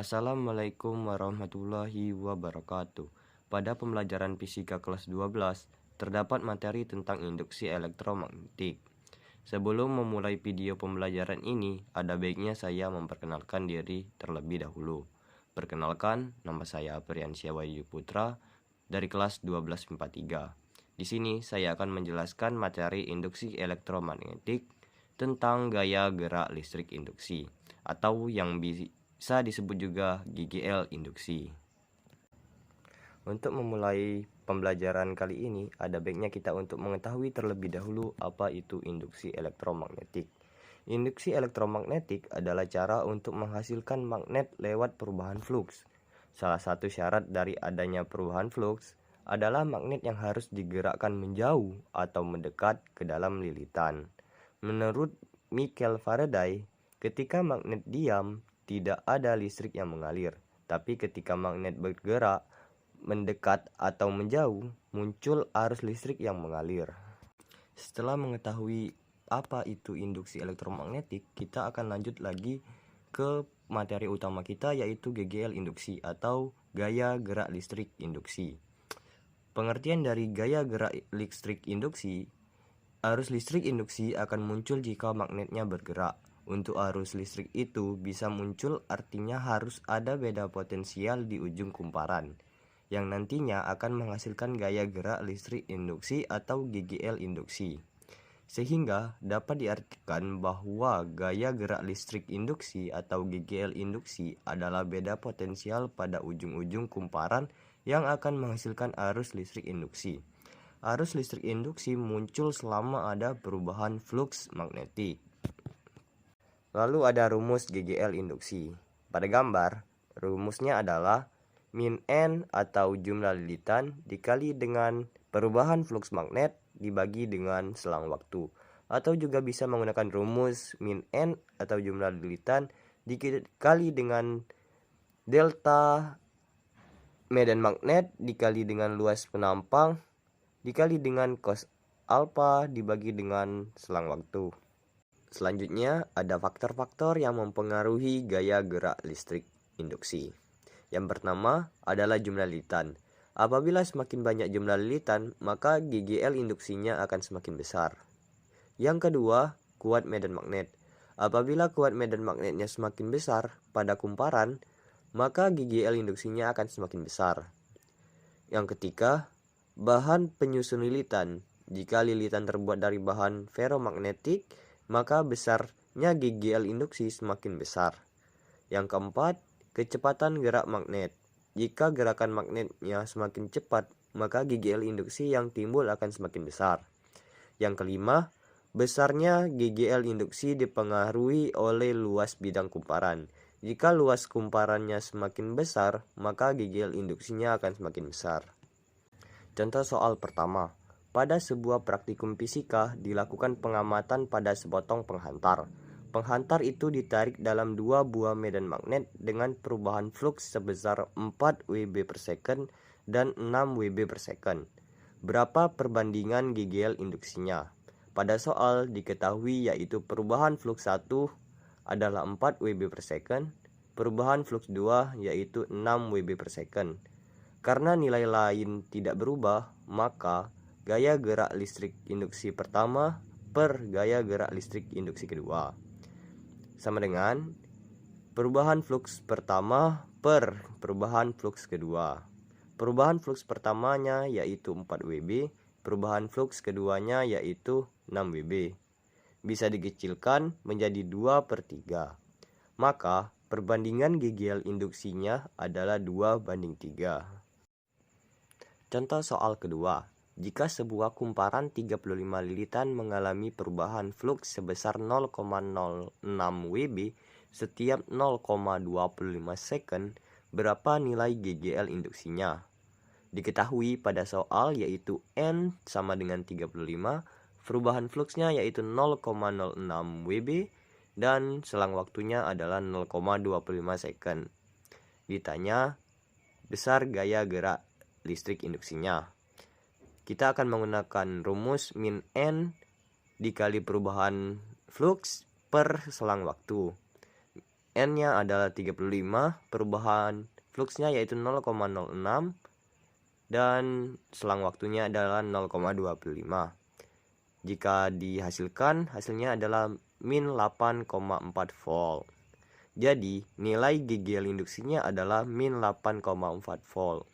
Assalamualaikum warahmatullahi wabarakatuh. Pada pembelajaran fisika kelas 12, terdapat materi tentang induksi elektromagnetik. Sebelum memulai video pembelajaran ini, ada baiknya saya memperkenalkan diri terlebih dahulu. Perkenalkan, nama saya Priyansyah Wahyu Putra dari kelas 12 IPA 3. Di sini saya akan menjelaskan materi induksi elektromagnetik tentang gaya gerak listrik induksi atau yang bisa disebut juga GGL induksi. Untuk memulai pembelajaran kali ini, ada baiknya kita untuk mengetahui terlebih dahulu apa itu induksi elektromagnetik. Induksi elektromagnetik adalah cara untuk menghasilkan magnet lewat perubahan fluks. Salah satu syarat dari adanya perubahan fluks adalah magnet yang harus digerakkan menjauh atau mendekat ke dalam lilitan. Menurut Michael Faraday, ketika magnet diam, tidak ada listrik yang mengalir, tapi ketika magnet bergerak, mendekat atau menjauh, muncul arus listrik yang mengalir. Setelah mengetahui apa itu induksi elektromagnetik, kita akan lanjut lagi ke materi utama kita, yaitu GGL induksi atau gaya gerak listrik induksi. Pengertian dari gaya gerak listrik induksi: arus listrik induksi akan muncul jika magnetnya bergerak. Untuk arus listrik itu bisa muncul, artinya harus ada beda potensial di ujung kumparan, yang nantinya akan menghasilkan gaya gerak listrik induksi atau GGL induksi. Sehingga dapat diartikan bahwa gaya gerak listrik induksi atau GGL induksi adalah beda potensial pada ujung-ujung kumparan yang akan menghasilkan arus listrik induksi. Arus listrik induksi muncul selama ada perubahan fluks magnetik. Lalu ada rumus GGL induksi. Pada gambar, rumusnya adalah min N atau jumlah lilitan dikali dengan perubahan fluks magnet dibagi dengan selang waktu. Atau juga bisa menggunakan rumus min N atau jumlah lilitan dikali dengan delta medan magnet dikali dengan luas penampang dikali dengan cos alfa dibagi dengan selang waktu. Selanjutnya ada faktor-faktor yang mempengaruhi gaya gerak listrik induksi. Yang pertama adalah jumlah lilitan. Apabila semakin banyak jumlah lilitan, maka GGL induksinya akan semakin besar. Yang kedua, kuat medan magnet. Apabila kuat medan magnetnya semakin besar pada kumparan, maka GGL induksinya akan semakin besar. Yang ketiga, bahan penyusun lilitan. Jika lilitan terbuat dari bahan ferromagnetik, maka besarnya GGL induksi semakin besar. Yang keempat, kecepatan gerak magnet. Jika gerakan magnetnya semakin cepat, maka GGL induksi yang timbul akan semakin besar. Yang kelima, besarnya GGL induksi dipengaruhi oleh luas bidang kumparan. Jika luas kumparannya semakin besar, maka GGL induksinya akan semakin besar. Contoh soal pertama. Pada sebuah praktikum fisika dilakukan pengamatan pada sepotong penghantar. Penghantar itu ditarik dalam dua buah medan magnet dengan perubahan fluks sebesar 4 Wb per second dan 6 Wb per second. Berapa perbandingan GGL induksinya? Pada soal diketahui yaitu perubahan fluks 1 adalah 4 Wb per second, perubahan fluks 2 yaitu 6 Wb per second. Karena nilai lain tidak berubah, maka gaya gerak listrik induksi pertama per gaya gerak listrik induksi kedua sama dengan perubahan fluks pertama per perubahan fluks kedua. Perubahan fluks pertamanya yaitu 4 Wb, perubahan fluks keduanya yaitu 6 Wb. Bisa dikecilkan menjadi 2/3. Maka perbandingan GGL induksinya adalah 2:3. Contoh soal kedua. Jika sebuah kumparan 35 lilitan mengalami perubahan fluks sebesar 0,06 Wb setiap 0,25 second, berapa nilai GGL induksinya? Diketahui pada soal yaitu N sama dengan 35, perubahan fluksnya yaitu 0,06 Wb, dan selang waktunya adalah 0,25 second. Ditanya besar gaya gerak listrik induksinya. Kita akan menggunakan rumus min N dikali perubahan fluks per selang waktu. N-nya adalah 35, perubahan fluxnya yaitu 0,06, dan selang waktunya adalah 0,25. Jika dihasilkan, hasilnya adalah min 8,4 volt. Jadi, nilai GGL induksinya adalah min 8,4 volt.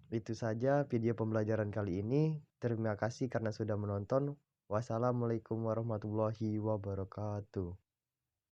Itu saja video pembelajaran kali ini. Terima kasih karena sudah menonton. Wassalamualaikum warahmatullahi wabarakatuh.